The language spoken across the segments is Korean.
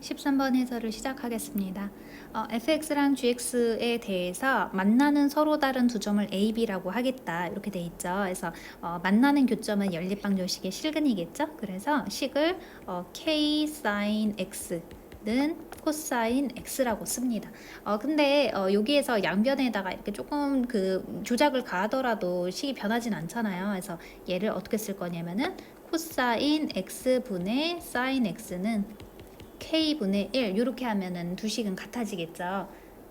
13번 해설을 시작하겠습니다. fx랑 gx에 대해서 만나는 서로 다른 두 점을 a, b라고 하겠다 이렇게 돼 있죠. 그래서 만나는 교점은 연립방정식의 실근이겠죠. 그래서 식을 k sin x는 코사인 x라고 씁니다. 근데 여기에서 양변에다가 이렇게 조금 그 조작을 가하더라도 식이 변하진 않잖아요. 그래서 얘를 어떻게 쓸 거냐면은 코사인 x분의 사인 x는 k분의 1 이렇게 하면은 두 식은 같아지겠죠.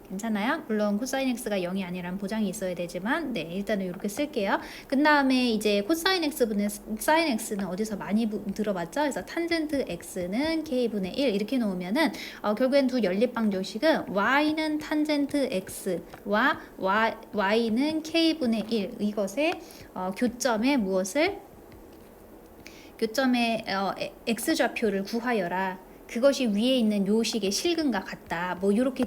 괜찮아요? 물론 코사인 x가 0이 아니라는 보장이 있어야 되지만 네, 일단은 이렇게 쓸게요. 그 다음에 이제 코사인 x분의 사인 x는 어디서 많이 들어봤죠? 그래서 탄젠트 x는 k분의 1 이렇게 놓으면은 결국엔 두 연립방정식은 y는 탄젠트 x와 y는 k분의 1 이것의 교점에 무엇을? 교점의 x좌표를 구하여라. 그것이 위에 있는 요 식의 실근과 같다. 뭐 이렇게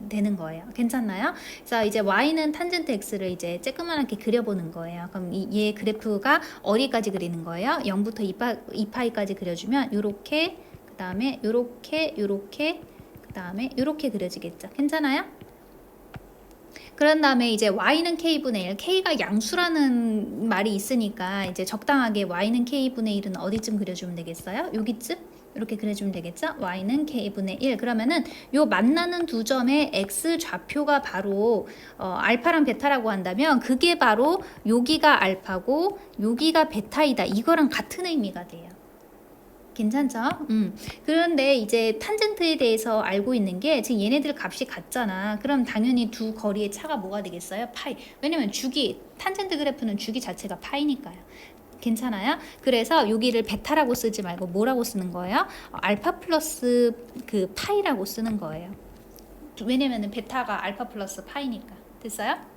되는 거예요. 괜찮나요? 그래서 이제 y는 탄젠트 x를 이제 쬐끄만하게 그려보는 거예요. 그럼 얘 그래프가 어디까지 그리는 거예요? 0부터 2파이까지 그려주면 요렇게, 그 다음에 요렇게, 그 다음에 요렇게 그려지겠죠. 괜찮아요? 그런 다음에 이제 y는 k분의 1, k가 양수라는 말이 있으니까 이제 적당하게 y는 k분의 1은 어디쯤 그려주면 되겠어요? 여기쯤? 이렇게 그려주면 되겠죠? y는 k분의 1. 그러면은 요 만나는 두 점의 x 좌표가 바로 알파랑 베타라고 한다면 그게 바로 여기가 알파고 여기가 베타이다. 이거랑 같은 의미가 돼요. 괜찮죠? 그런데 이제 탄젠트에 대해서 알고 있는 게 지금 얘네들 값이 같잖아. 그럼 당연히 두 거리의 차가 뭐가 되겠어요? 파이. 왜냐면 주기, 탄젠트 그래프는 주기 자체가 파이니까요. 괜찮아요? 그래서 여기를 베타라고 쓰지 말고 뭐라고 쓰는 거예요? 알파 플러스 그 파이라고 쓰는 거예요. 왜냐면은 베타가 알파 플러스 파이니까. 됐어요?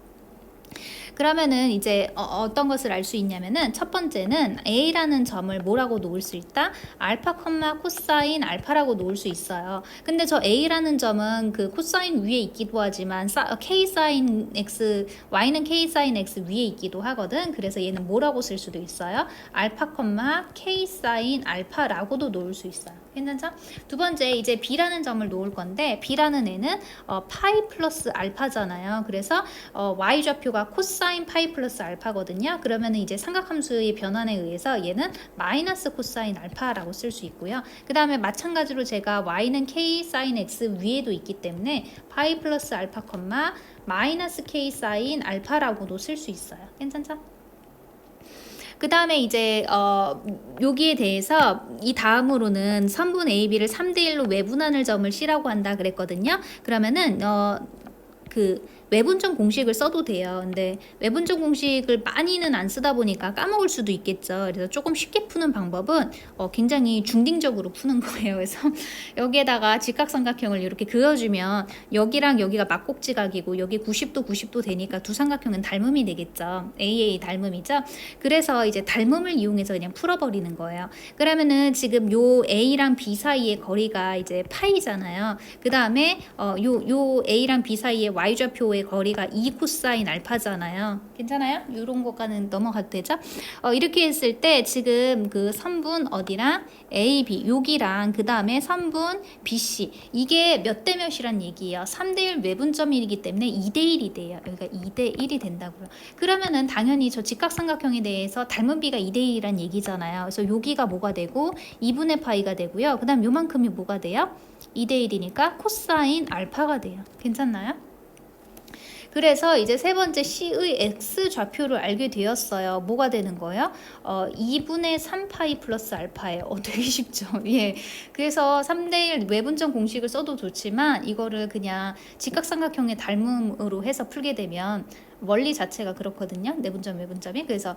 그러면은 이제 어떤 것을 알 수 있냐면은 첫 번째는 a라는 점을 뭐라고 놓을 수 있다? 알파 콤마 코사인 알파라고 놓을 수 있어요. 근데 저 a라는 점은 그 코사인 위에 있기도 하지만 k 사인 x, y는 k 사인 x 위에 있기도 하거든. 그래서 얘는 뭐라고 쓸 수도 있어요? 알파 콤마 k 사인 알파라고도 놓을 수 있어요. 괜찮죠? 두 번째 이제 b라는 점을 놓을 건데 b라는 애는 파이 플러스 알파잖아요. 그래서 y 좌표가 코사인 파이 플러스 알파거든요. 그러면 이제 삼각함수의 변환에 의해서 얘는 마이너스 코사인 알파라고 쓸 수 있고요. 그 다음에 마찬가지로 제가 y는 k 사인 x 위에도 있기 때문에 파이 플러스 알파 콤마 마이너스 k 사인 알파라고도 쓸 수 있어요. 괜찮죠? 그 다음에 이제 여기에 대해서 이 다음으로는 선분 AB를 3대1로 외분하는 점을 C라고 한다 그랬거든요. 그러면은 그 외분점 공식을 써도 돼요. 근데 외분점 공식을 많이는 안 쓰다 보니까 까먹을 수도 있겠죠. 그래서 조금 쉽게 푸는 방법은 굉장히 중딩적으로 푸는 거예요. 그래서 여기에다가 직각삼각형을 이렇게 그어주면 여기랑 여기가 막곡지각이고 여기 90도 90도 되니까 두 삼각형은 닮음이 되겠죠. AA 닮음이죠. 그래서 이제 닮음을 이용해서 그냥 풀어버리는 거예요. 그러면은 지금 요 A랑 B 사이의 거리가 이제 파이잖아요. 그 다음에 요 A랑 B 사이의 Y좌표의 거리가 2 코사인 알파잖아요. 괜찮아요? 이런 것과는 넘어가도 되죠? 이렇게 했을 때 지금 그 선분 어디랑 AB 여기랑 그 다음에 선분 BC 이게 몇 대 몇이란 얘기예요. 3대1 외분점이기 때문에 2대1이 돼요. 여기가 2대1이 된다고요. 그러면은 당연히 저 직각삼각형에 대해서 닮은 비가 2대1이란 얘기잖아요. 그래서 여기가 뭐가 되고 2분의 파이가 되고요. 그 다음 요만큼이 뭐가 돼요? 2대1이니까 코사인 알파가 돼요. 괜찮나요? 그래서 이제 세 번째 C의 X 좌표를 알게 되었어요. 뭐가 되는 거예요? 2분의 3파이 플러스 알파예요. 되게 쉽죠? 예. 그래서 3대1 외분점 공식을 써도 좋지만 이거를 그냥 직각삼각형의 닮음으로 해서 풀게 되면 원리 자체가 그렇거든요. 내분점 외분점이. 그래서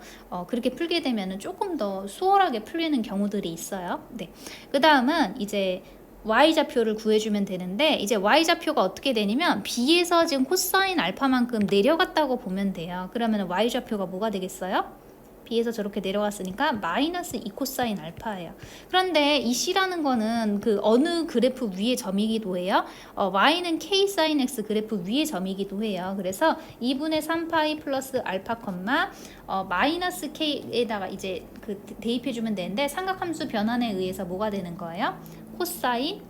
그렇게 풀게 되면 조금 더 수월하게 풀리는 경우들이 있어요. 네. 그 다음은 이제 y좌표를 구해주면 되는데 이제 y좌표가 어떻게 되냐면 b에서 지금 코사인 알파만큼 내려갔다고 보면 돼요. 그러면 y좌표가 뭐가 되겠어요? b에서 저렇게 내려갔으니까 마이너스 2 코사인 알파예요. 그런데 이 c라는 거는 그 어느 그래프 위의 점이기도 해요. y는 k 사인 x 그래프 위의 점이기도 해요. 그래서 2분의 3파이 플러스 알파 콤마 마이너스 k에다가 이제 그 대입해주면 되는데 삼각함수 변환에 의해서 뭐가 되는 거예요? 코사인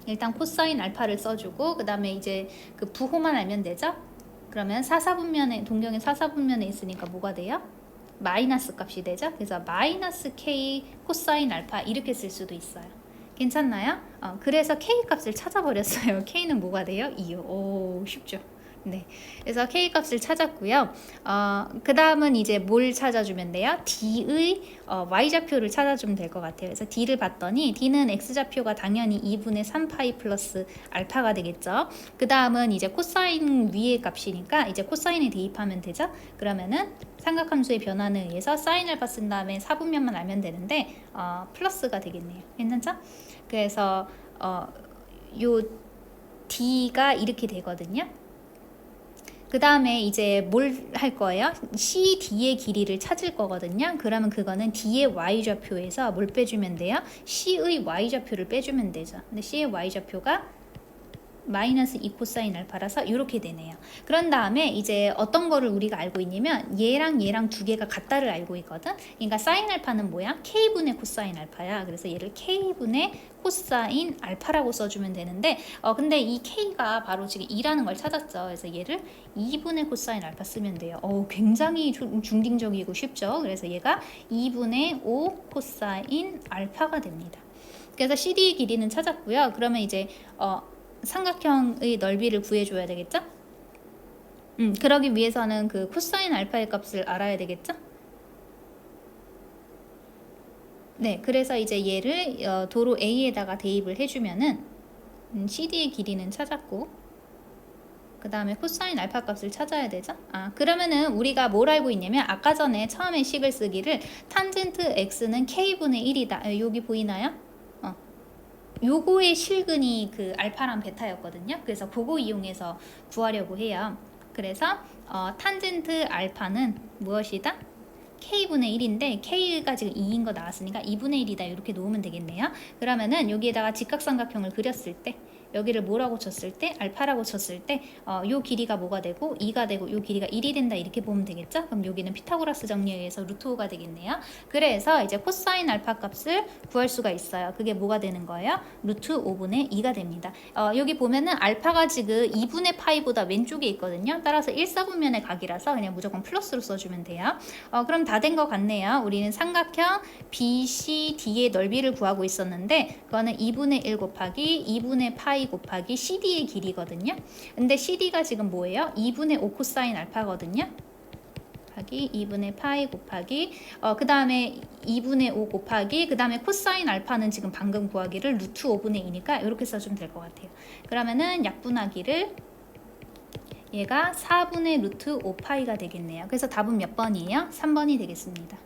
일단 코사인 알파를 써주고 그 다음에 이제 그 부호만 알면 되죠. 그러면 사사분면에 동경의 사사분면에 있으니까 뭐가 돼요? 마이너스 값이 되죠. 그래서 마이너스 k 코사인 알파 이렇게 쓸 수도 있어요. 괜찮나요? 그래서 k 값을 찾아버렸어요. k는 뭐가 돼요? 2요. 오, 쉽죠. 네, 그래서 k 값을 찾았고요. 그 다음은 이제 뭘 찾아주면 돼요? d의 y 좌표를 찾아주면 될 것 같아요. 그래서 d를 봤더니 d는 x 좌표가 당연히 2분의 3파이 플러스 알파가 되겠죠. 그 다음은 이제 코사인 위의 값이니까 이제 코사인에 대입하면 되죠. 그러면은 삼각함수의 변화에 의해서 사인 알파 쓴 다음에 4분면만 알면 되는데 플러스가 되겠네요. 괜찮죠? 그래서 요 d가 이렇게 되거든요. 그 다음에 이제 뭘 할 거예요? CD의 길이를 찾을 거거든요. 그러면 그거는 D의 Y좌표에서 뭘 빼주면 돼요? C의 Y좌표를 빼주면 되죠. 근데 C의 Y좌표가 마이너스 2 코사인 알파라서 이렇게 되네요. 그런 다음에 이제 어떤 거를 우리가 알고 있냐면 얘랑 두 개가 같다를 알고 있거든. 그러니까 사인 알파는 뭐야? K분의 코사인 알파야. 그래서 얘를 K분의 코사인 알파라고 써주면 되는데 근데 이 K가 바로 지금 2라는 걸 찾았죠. 그래서 얘를 2분의 코사인 알파 쓰면 돼요. 굉장히 중딩적이고 쉽죠. 그래서 얘가 2분의 5 코사인 알파가 됩니다. 그래서 CD의 길이는 찾았고요. 그러면 이제 삼각형의 넓이를 구해줘야 되겠죠? 그러기 위해서는 그 코사인 알파의 값을 알아야 되겠죠? 네, 그래서 이제 얘를 도로 A에다가 대입을 해주면은 CD의 길이는 찾았고 그 다음에 코사인 알파 값을 찾아야 되죠? 그러면은 우리가 뭘 알고 있냐면 아까 전에 처음에 식을 쓰기를 탄젠트 x는 k분의 1이다. 여기 보이나요? 요거의 실근이 그 알파랑 베타였거든요. 그래서 그거 이용해서 구하려고 해요. 그래서 탄젠트 알파는 무엇이다? K분의 1인데 K가 지금 2인 거 나왔으니까 2분의 1이다 이렇게 놓으면 되겠네요. 그러면은 여기에다가 직각삼각형을 그렸을 때 여기를 뭐라고 쳤을 때 알파라고 쳤을 때 요 길이가 뭐가 되고 2가 되고 요 길이가 1이 된다 이렇게 보면 되겠죠. 그럼 여기는 피타고라스 정리에 의해서 루트 5가 되겠네요. 그래서 이제 코사인 알파 값을 구할 수가 있어요. 그게 뭐가 되는 거예요? 루트 5분의 2가 됩니다. 여기 보면은 알파가 지금 2분의 파이보다 왼쪽에 있거든요. 따라서 1사분면의 각이라서 그냥 무조건 플러스로 써주면 돼요. 그럼 다 된 것 같네요. 우리는 삼각형 BCD의 넓이를 구하고 있었는데 그거는 2분의 1 곱하기 2분의 파이 곱하기 CD의 길이거든요. 근데 CD가 지금 뭐예요? 2분의 5 코사인 알파거든요. 곱하기 2분의 파이 곱하기 그 다음에 2분의 5 곱하기 그 다음에 코사인 알파는 지금 방금 구하기를 루트 5분의 2니까 이렇게 써주면 될 것 같아요. 그러면은 약분하기를 얘가 4분의 루트 5파이가 되겠네요. 그래서 답은 몇 번이에요? 3번이 되겠습니다.